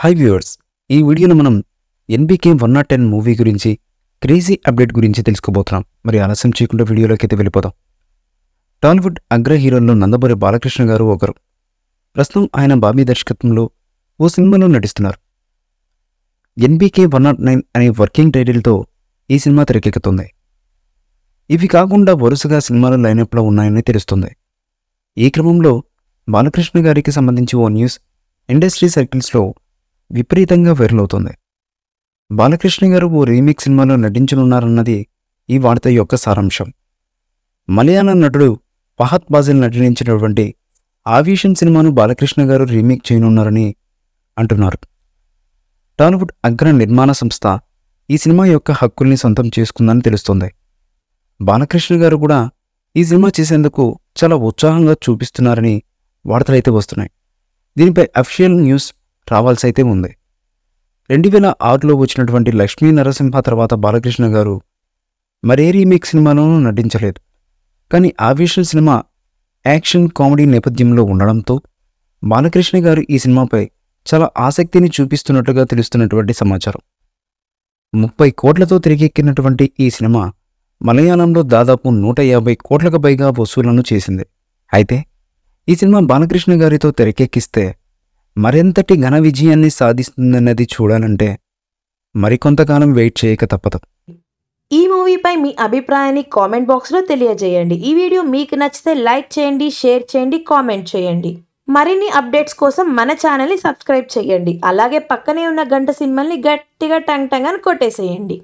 Hi viewers, ఈ వీడియోలో మనం ఎన్బీకే 110 మూవీ గురించి క్రేజీ అప్డేట్ గురించి తెలుసుకోబోతున్నాం. మరి ఆలస్యం చేయకుండా వీడియోలోకి అయితే వెళ్ళిపోదాం. టాలీవుడ్ అగ్ర హీరోల్లో నందమూరి బాలకృష్ణ గారు ఒకరు. ప్రస్తుతం ఆయన బాబీ దర్శకత్వంలో ఓ సినిమాలో నటిస్తున్నారు. ఎన్బీకే 109 అనే వర్కింగ్ టైటిల్తో ఈ సినిమా తెరకెక్కుతుంది. ఇవి కాకుండా వరుసగా సినిమాలు లైనప్లో ఉన్నాయని తెలుస్తుంది. ఈ క్రమంలో బాలకృష్ణ గారికి సంబంధించి ఓ న్యూస్ ఇండస్ట్రీ సర్కిల్స్లో విపరీతంగా వైరల్ అవుతుంది. బాలకృష్ణ గారు ఓ రీమేక్ సినిమాలో నటించనున్నారన్నది ఈ వార్త యొక్క సారాంశం. మలయాళం నటుడు ఫహద్ ఫాజిల్ నటించినటువంటి ఆవిషన్ సినిమాను బాలకృష్ణ గారు రీమేక్ చేయనున్నారని అంటున్నారు. టాలీవుడ్ అగ్ర నిర్మాణ సంస్థ ఈ సినిమా యొక్క హక్కుల్ని సొంతం చేసుకుందని తెలుస్తుంది. బాలకృష్ణ గారు కూడా ఈ సినిమా చేసేందుకు చాలా ఉత్సాహంగా చూపిస్తున్నారని వార్తలైతే వస్తున్నాయి. దీనిపై అఫీషియల్ న్యూస్ రావాల్సి అయితే ఉంది. 2006లో వచ్చినటువంటి లక్ష్మీ నరసింహ తర్వాత బాలకృష్ణ గారు మరే రీమేక్ సినిమాలోనూ నటించలేదు. కానీ ఆవిషన్ సినిమా యాక్షన్ కామెడీ నేపథ్యంలో ఉండడంతో బాలకృష్ణ గారు ఈ సినిమాపై చాలా ఆసక్తిని చూపిస్తున్నట్టుగా తెలుస్తున్నటువంటి సమాచారం. 30 కోట్లతో తెరకెక్కినటువంటి ఈ సినిమా మలయాళంలో దాదాపు 150 కోట్లకు పైగా వసూళ్లను చేసింది. అయితే ఈ సినిమా బాలకృష్ణ గారితో తెరకెక్కిస్తే మరెంతటి ఘన విజయాన్ని సాధిస్తుందన్నది చూడాలంటే మరికొంతకాలం వెయిట్ చేయక తప్పదు. ఈ మూవీపై మీ అభిప్రాయాన్ని కామెంట్ బాక్స్లో తెలియజేయండి. ఈ వీడియో మీకు నచ్చితే లైక్ చేయండి, షేర్ చేయండి, కామెంట్ చేయండి. మరిన్ని అప్డేట్స్ కోసం మన ఛానల్ని సబ్స్క్రైబ్ చేయండి. అలాగే పక్కనే ఉన్న గంట సింబల్ని గట్టిగా టంగ్ టంగ్ అని కొట్టేసేయండి.